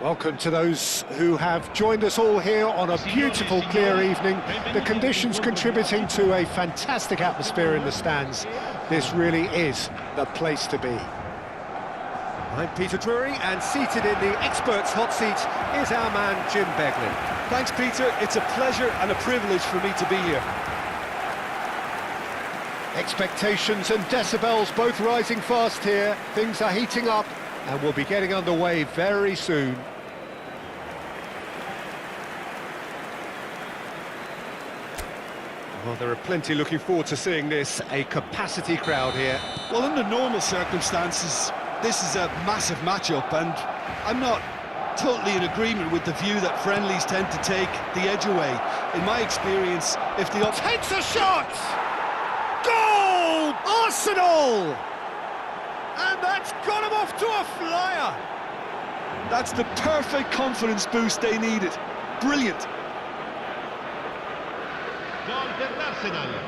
Welcome to those who have joined us all here on a beautiful, clear evening. The conditions contributing to a fantastic atmosphere in the stands. This really is the place to be. I'm Peter Drury, and seated in the experts' hot seat is our man Jim Beglin. Thanks, Peter. It's a pleasure and a privilege for me to be here. Expectations and decibels both rising fast here. Things are heating up, and we'll be getting underway very soon. Well, there are plenty looking forward to seeing this, a capacity crowd here. Well, under normal circumstances, this is a massive matchup, and I'm not totally in agreement with the view that friendlies tend to take the edge away. In my experience, if the takes a shot! Goal! Arsenal! And that's got him off to a flyer! That's the perfect confidence boost they needed. Brilliant.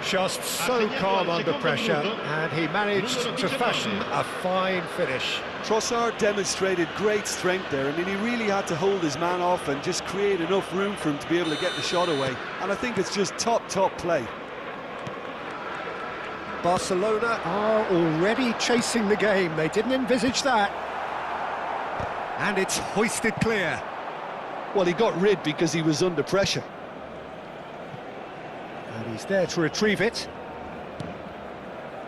Just so calm under pressure, and he managed to fashion a fine finish. Trossard demonstrated great strength there. I mean, he really had to hold his man off and just create enough room for him to be able to get the shot away. And I think it's just top play. Barcelona are already chasing the game. They didn't envisage that. And it's hoisted clear. Well, he got rid because he was under pressure. And he's there to retrieve it.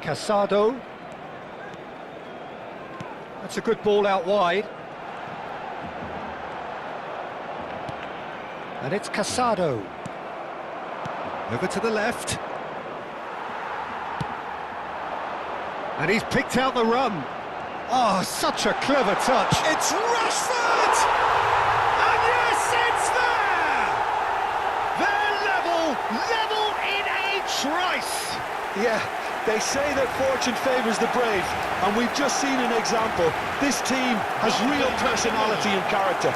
Casado. That's a good ball out wide. And it's Casado. Over to the left. And he's picked out the run. Oh, such a clever touch. It's Rashford! And yes, it's there! They're level in a trice. Yeah, they say that fortune favours the brave, and we've just seen an example. This team has real personality and character.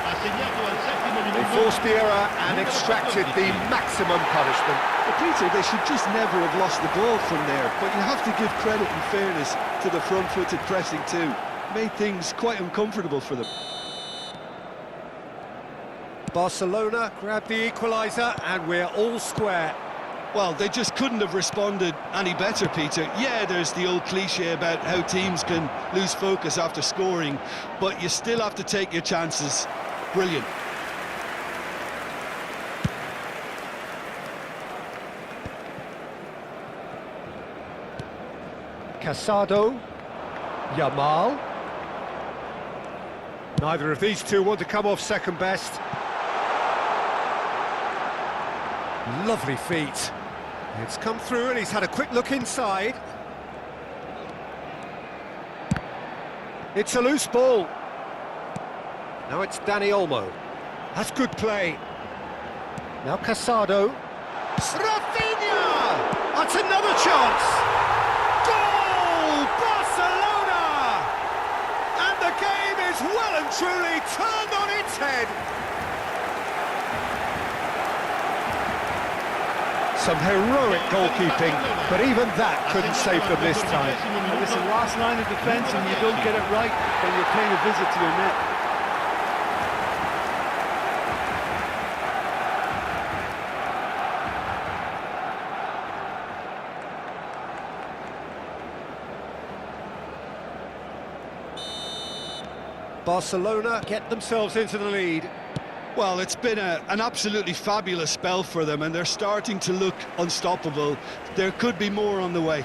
They forced the error and extracted the maximum punishment. But Peter, they should just never have lost the ball from there, but you have to give credit and fairness to the front-footed pressing too. Made things quite uncomfortable for them. Barcelona grabbed the equaliser, and we're all square. Well, they just couldn't have responded any better, Peter. Yeah, there's the old cliche about how teams can lose focus after scoring, but you still have to take your chances. Brilliant. Casado, Yamal. Neither of these two want to come off second best. Lovely feet. It's come through and he's had a quick look inside. It's a loose ball. Now it's Dani Olmo. That's good play. Now Casado. Rafinha! That's another chance! Goal! Barcelona! And the game is well and truly turned on its head. Some heroic goalkeeping, but even that couldn't save them this time. Listen, last line of defence, and you don't get it right, then you're paying a visit to your net. Barcelona get themselves into the lead. Well, it's been an absolutely fabulous spell for them, and they're starting to look unstoppable. There could be more on the way.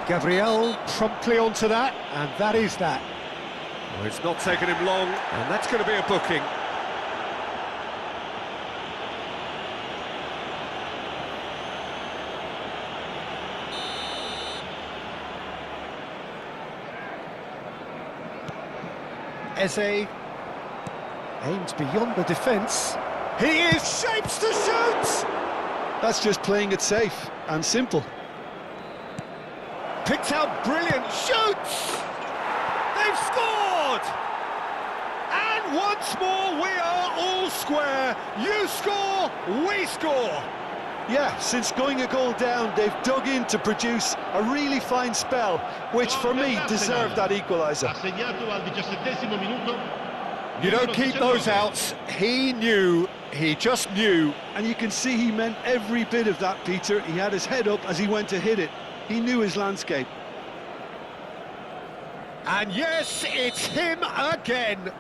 Gabriel promptly onto that, and that is that. Well, it's not taken him long, and that's going to be a booking. Eze aims beyond the defence. He is shapes to shoot! That's just playing it safe and simple. Picked out brilliant, shoots! They've scored! And once more we are all square. You score, we score. Yeah, since going a goal down, they've dug in to produce a really fine spell, which for me deserved that equaliser. You don't keep those outs. He just knew. And you can see he meant every bit of that, Peter. He had his head up as he went to hit it. He knew his landscape. And yes, it's him again.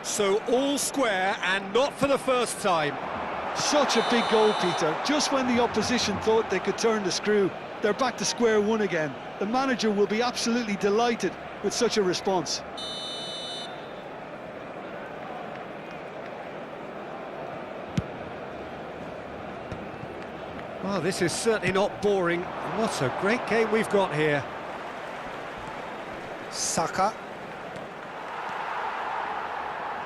So all square, and not for the first time. Such a big goal, Peter. Just when the opposition thought they could turn the screw, they're back to square one again. The manager will be absolutely delighted with such a response. Well, this is certainly not boring. What a great game we've got here. Saka.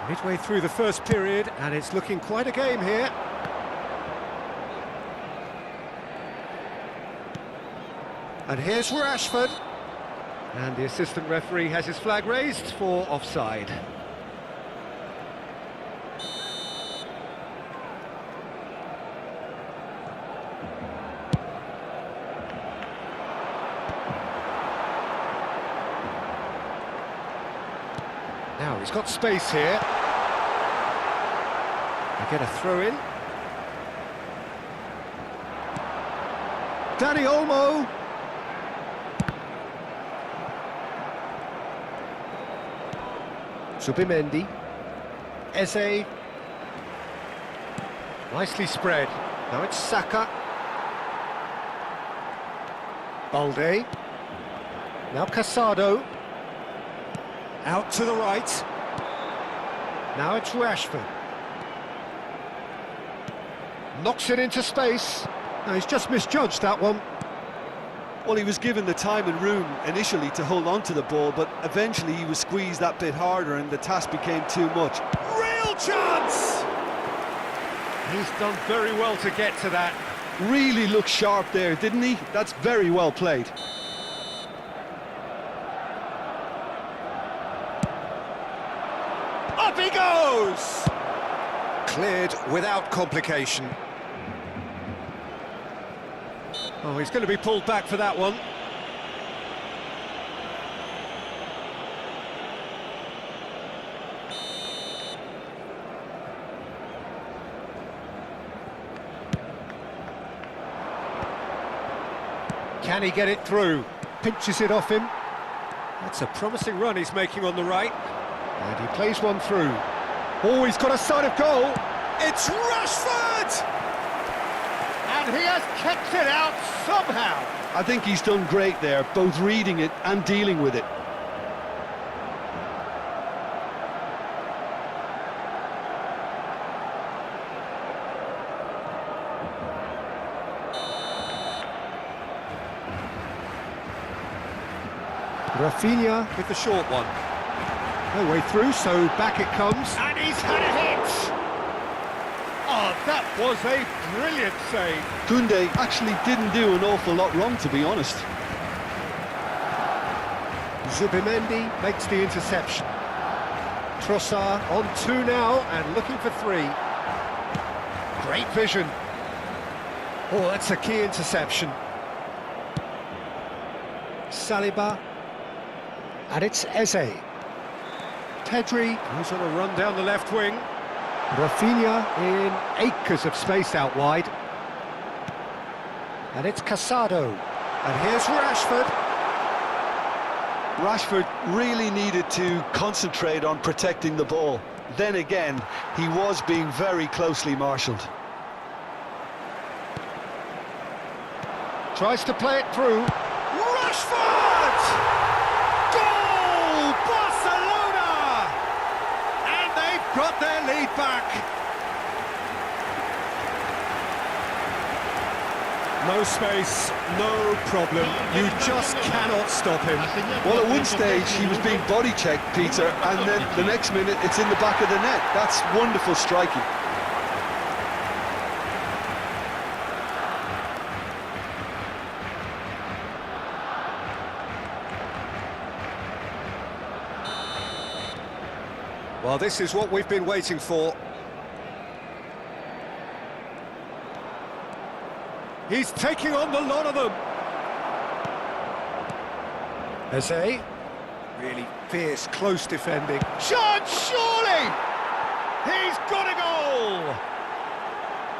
Midway through the first period, and it's looking quite a game here. And here's Rashford. And the assistant referee has his flag raised for offside. Now he's got space here. They get a throw in. Danny Olmo. Zubimendi. Eze. Nicely spread. Now it's Saka. Balde. Now Casado. Out to the right. Now it's Rashford. Knocks it into space. No, he's just misjudged that one. Well, he was given the time and room initially to hold on to the ball, but eventually he was squeezed that bit harder and the task became too much. Real chance! He's done very well to get to that. Really looked sharp there, didn't he? That's very well played. Up he goes! Cleared without complication. Oh, he's going to be pulled back for that one. Can he get it through? Pinches it off him. That's a promising run he's making on the right. And he plays one through. Oh, he's got a sight of goal. It's Rashford! And he has kept it out somehow. I think he's done great there, both reading it and dealing with it. Rafinha with the short one. No way through, so back it comes. And he's had a hit! Oh, that was a brilliant save. Koundé actually didn't do an awful lot wrong, to be honest. Zubimendi makes the interception. Trossard on 2 now and looking for 3. Great vision. Oh, that's a key interception. Saliba. And it's Eze. Pedri, who's on a run down the left wing. Rafinha in acres of space out wide. And it's Casado. And here's Rashford. Rashford really needed to concentrate on protecting the ball. Then again, he was being very closely marshalled. Tries to play it through. Rashford! Goal! Barcelona! And they've got their lead back. No space, no problem. You just cannot stop him. Well, at one stage, he was being body checked, Peter, and then the next minute, it's in the back of the net. That's wonderful striking. Well, this is what we've been waiting for. He's taking on the lot of them. Eze. Really fierce, close defending. Shot, surely! He's got a goal!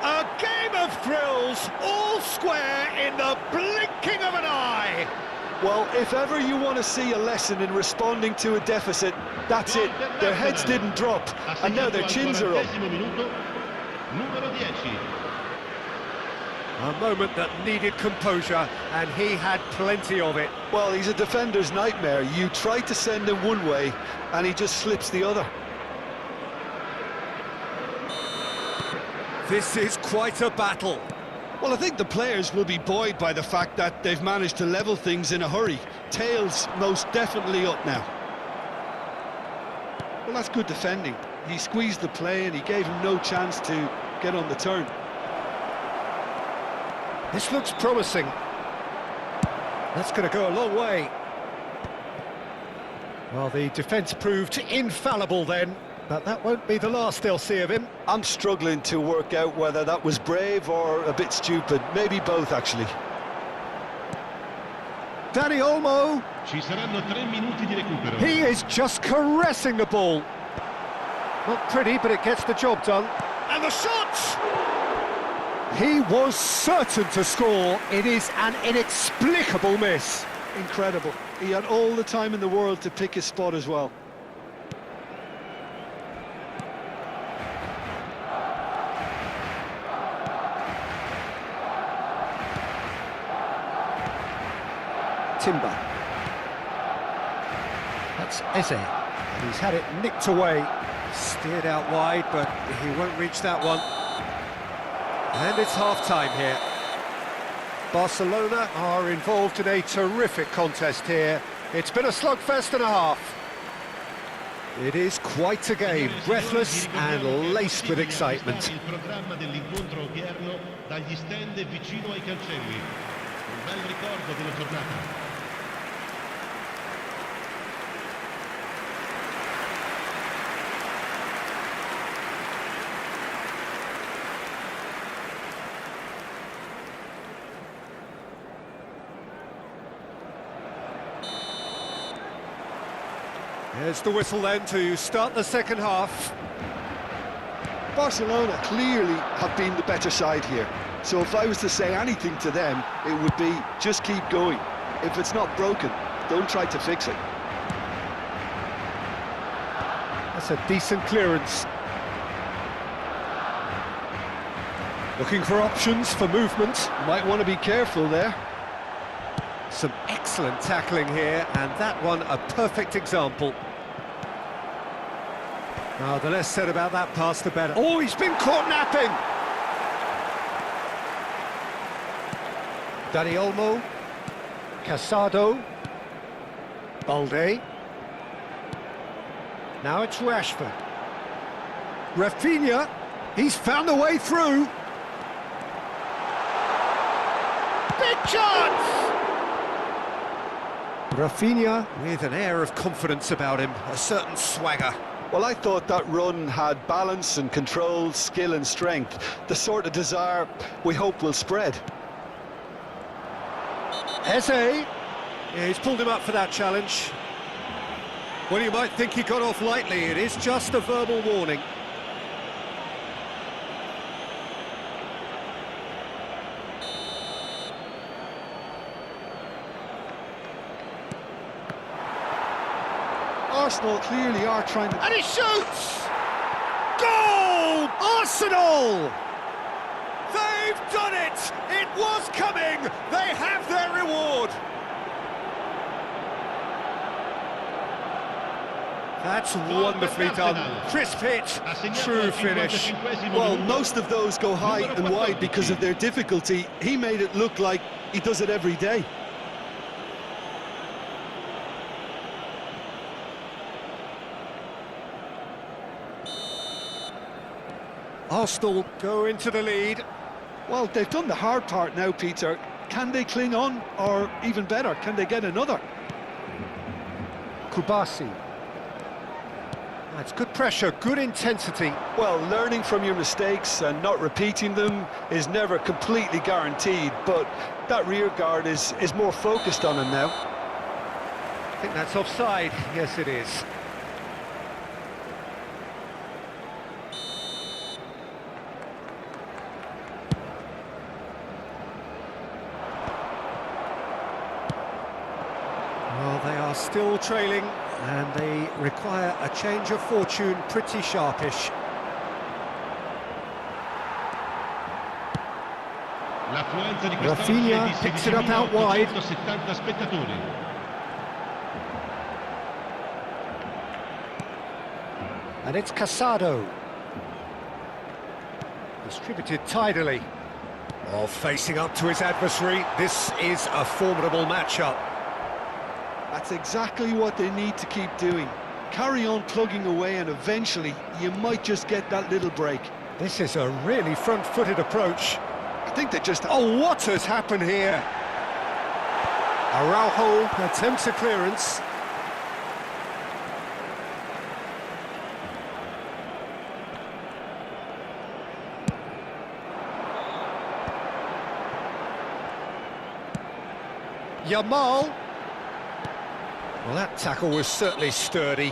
A game of thrills, all square in the blinking of an eye. Well, if ever you want to see a lesson in responding to a deficit, that's it. Their heads didn't drop, and now their chins are up. A moment that needed composure, and he had plenty of it. Well, he's a defender's nightmare. You try to send him one way, and he just slips the other. This is quite a battle. Well, I think the players will be buoyed by the fact that they've managed to level things in a hurry. Tails most definitely up now. Well, that's good defending. He squeezed the play and he gave him no chance to get on the turn. This looks promising. That's going to go a long way. Well, the defence proved infallible then, but that won't be the last they'll see of him. I'm struggling to work out whether that was brave or a bit stupid. Maybe both, actually. Dani Olmo. Ci saranno 3 minuti di recupero. He is just caressing the ball. Not pretty, but it gets the job done. And the shot! He was certain to score. It is an inexplicable miss. Incredible. He had all the time in the world to pick his spot as well. Timber. That's Eze. And he's had it nicked away. Steered out wide, but he won't reach that one. And it's half-time here. Barcelona are involved in a terrific contest here. It's been a slugfest and a half. It is quite a game, breathless and laced with excitement. Il programma dell'incontro odierno dagli stand vicino ai cancelli. Un bel ricordo della giornata. There's the whistle then to start the second half. Barcelona clearly have been the better side here. So if I was to say anything to them, it would be just keep going. If it's not broken, don't try to fix it. That's a decent clearance. Looking for options for movement. Might want to be careful there. Some excellent tackling here, and that one a perfect example. Now, the less said about that pass, the better. Oh, he's been caught napping! Dani Olmo. Casado. Balde. Now it's Rashford. Rafinha. He's found a way through. Big chance! Rafinha with an air of confidence about him, a certain swagger. Well, I thought that run had balance and control, skill and strength. The sort of desire we hope will spread. Eze. Yeah, he's pulled him up for that challenge. Well, you might think he got off lightly. It is just a verbal warning. Arsenal clearly are trying to... And he shoots! Goal! Arsenal! They've done it! It was coming! They have their reward! That's wonderfully done. Crisp hit, true finish. Well, most of those go high and wide because of their difficulty. He made it look like he does it every day. Arsenal go into the lead. Well, they've done the hard part now, Peter. Can they cling on, or even better, can they get another? Kubasi. That's good pressure, good intensity. Well, learning from your mistakes and not repeating them is never completely guaranteed, but that rear guard is more focused on him now. I think that's offside. Yes, it is. Well, they are still trailing, and they require a change of fortune pretty sharpish. L'affluenza di Rafinha quest'oggi è di picks it up out wide. 16.870 spettatori. And it's Casado. Distributed tidily. Oh, facing up to his adversary. This is a formidable matchup. That's exactly what they need to keep doing. Carry on plugging away and eventually you might just get that little break. This is a really front-footed approach. I think they just... Oh, what has happened here? Araujo attempts a clearance. Yamal. Well, that tackle was certainly sturdy.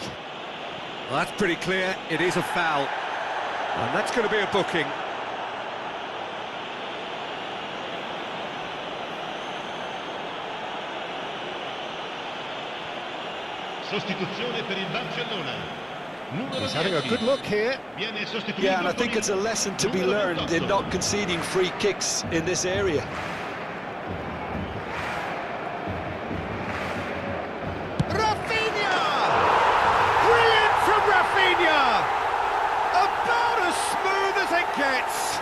Well, that's pretty clear. It is a foul. And that's going to be a booking. Sostituzione per il Barcelona. Numero He's having a 10. good look here. Viene sostituito Yeah, and I con think il it's a lesson to be numero learned in 28. not conceding free kicks in this area. Rafinha! Brilliant from Rafinha! About as smooth as it gets.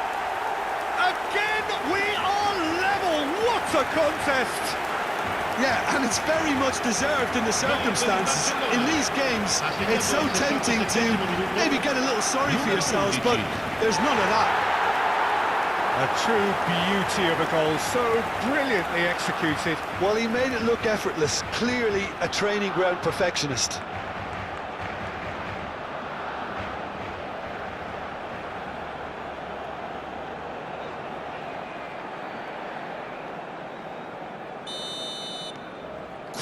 Again, we are level. What a contest! Yeah, and it's very much deserved in the circumstances. In these games, it's so tempting to maybe get a little sorry for yourselves, but there's none of that. A true beauty of a goal, so brilliantly executed. Well, he made it look effortless, clearly a training ground perfectionist.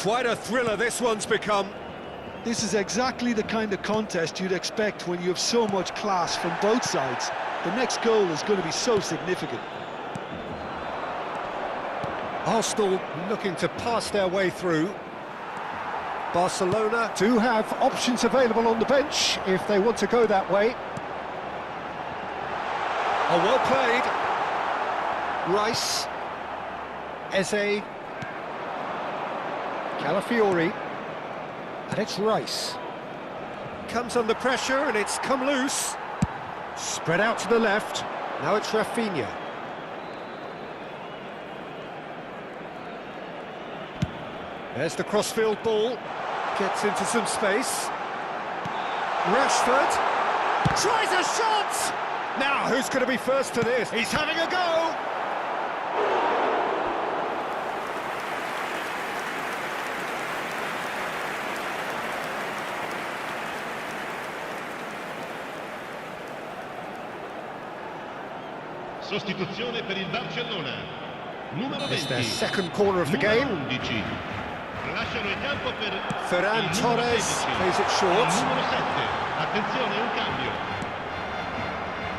Quite a thriller this one's become. This is exactly the kind of contest you'd expect when you have so much class from both sides. The next goal is going to be so significant. Arsenal looking to pass their way through. Barcelona do have options available on the bench if they want to go that way. Oh, well played. Rice. Eze. Calafiori. And it's Rice. Comes under pressure and it's come loose. Spread out to the left. Now it's Rafinha. There's the crossfield ball. Gets into some space. Rashford. Tries a shot! Now, who's going to be first to this? He's having a go! Sostituzione per il Barcellona. Numero 20. It's their second corner of the Numero game. 11. Lasciano il campo per Ferran il numero Torres 16. plays it short. Il numero 7. Attenzione, un cambio.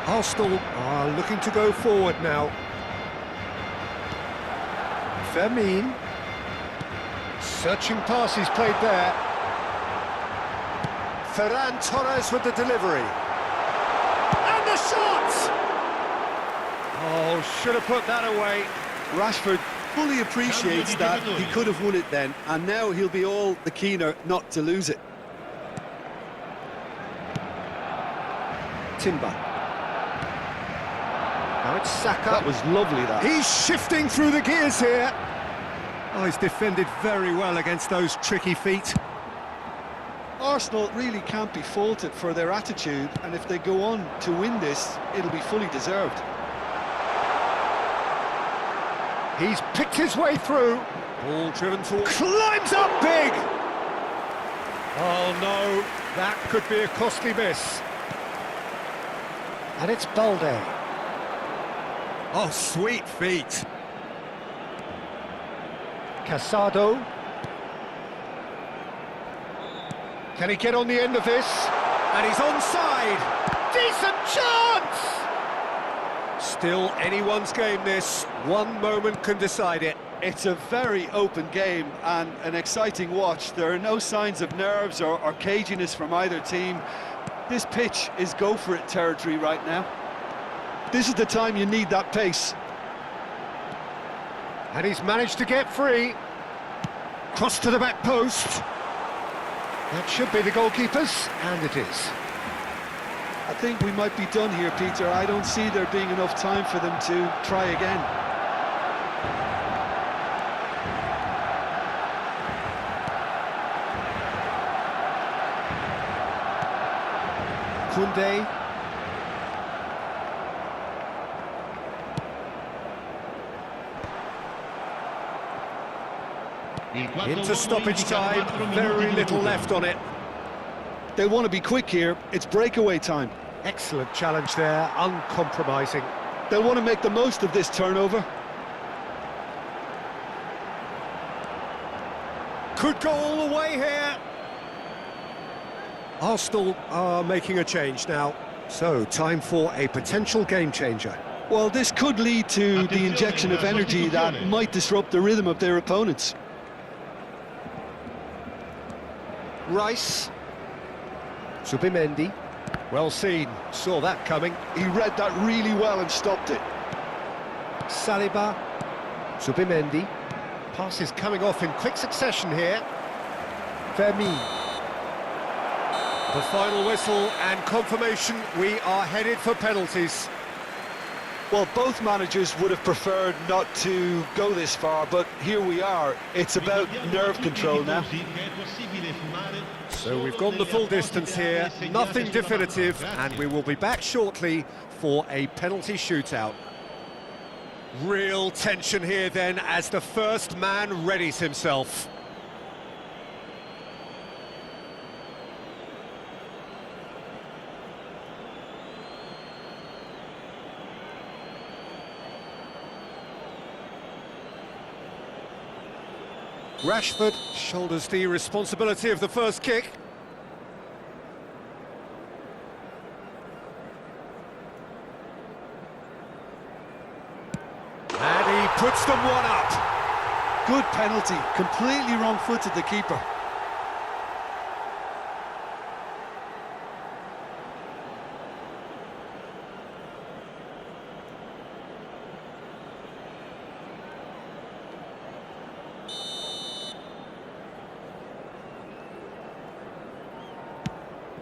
Arsenal are looking to go forward now. Fermin. Searching pass he's played there. Ferran Torres with the delivery. And the shot! Oh, should have put that away. Rashford fully appreciates that he could have won it then, and now he'll be all the keener not to lose it. Timber. Now it's Saka. That was lovely, that. He's shifting through the gears here. Oh, he's defended very well against those tricky feet. Arsenal really can't be faulted for their attitude, and if they go on to win this, it'll be fully deserved. He's picked his way through. Ball driven forward. Climbs up big! Oh no, That could be a costly miss. And it's Balde. Oh, sweet feet. Casado. Can he get on the end of this? And he's onside. Decent chance! Still anyone's game, this. One moment can decide it. It's a very open game and an exciting watch. There are no signs of nerves or caginess from either team. This pitch is go-for-it territory right now. This is the time you need that pace. And he's managed to get free. Cross to the back post. That should be the goalkeeper's, and it is. I think we might be done here, Peter. I don't see there being enough time for them to try again. Koundé. Into stoppage time, very little left on it. They want to be quick here, it's breakaway time. Excellent challenge there, uncompromising. They'll want to make the most of this turnover. Could go all the way here. Arsenal are making a change now, so time for a potential game changer. Well, this could lead to the injection of energy that might disrupt the rhythm of their opponents. Rice. Zubimendi. Well seen, saw that coming. He read that really well and stopped it. Saliba. Zubimendi. Passes coming off in quick succession here. Fermin. The final whistle and confirmation, we are headed for penalties. Well, both managers would have preferred not to go this far, but here we are. It's about nerve control now. So we've gone the full distance here, nothing definitive, and we will be back shortly for a penalty shootout. Real tension here then as the first man readies himself. Rashford shoulders the responsibility of the first kick. And he puts them one up. Good penalty, completely wrong-footed the keeper.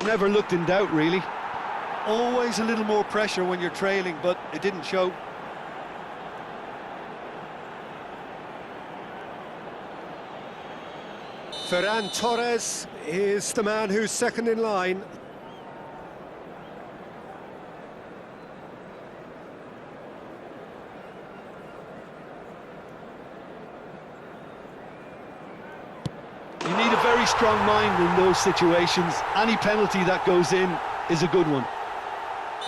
Never looked in doubt, really. Always a little more pressure when you're trailing, but it didn't show. Ferran Torres is the man who's second in line. You need a very strong mind in those situations. Any penalty that goes in is a good one.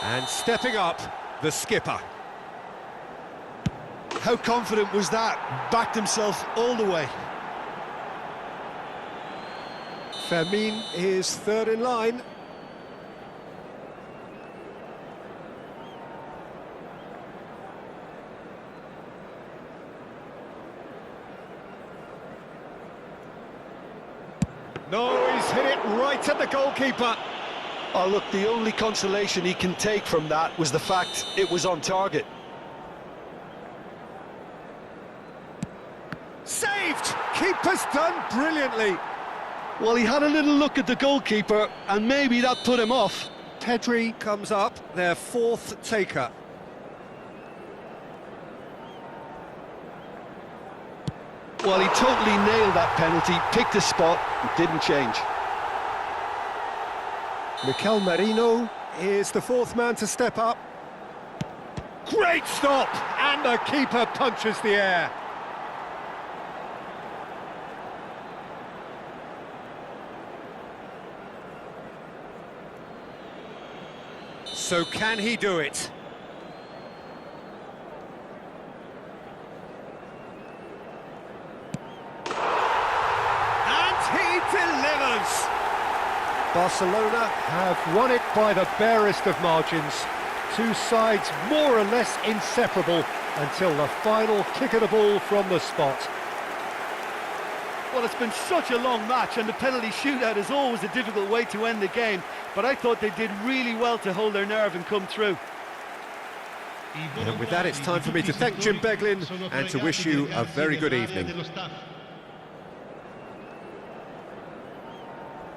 And stepping up, the skipper. How confident was that? Backed himself all the way. Fermin is third in line. No, he's hit it right at the goalkeeper. Oh, look, the only consolation he can take from that was the fact it was on target. Saved! Keeper's done brilliantly. Well, he had a little look at the goalkeeper, and maybe that put him off. Pedri comes up, their fourth taker. Well, he totally nailed that penalty, picked his spot, and didn't change. Mikel Merino is the fourth man to step up. Great stop! And the keeper punches the air. So can he do it? And he delivers! Barcelona have won it by the barest of margins. Two sides more or less inseparable until the final kick of the ball from the spot. Well, it's been such a long match, and the penalty shootout is always a difficult way to end the game, but I thought they did really well to hold their nerve and come through. And with that, it's time for me to thank Jim Beglin and to wish you a very good evening.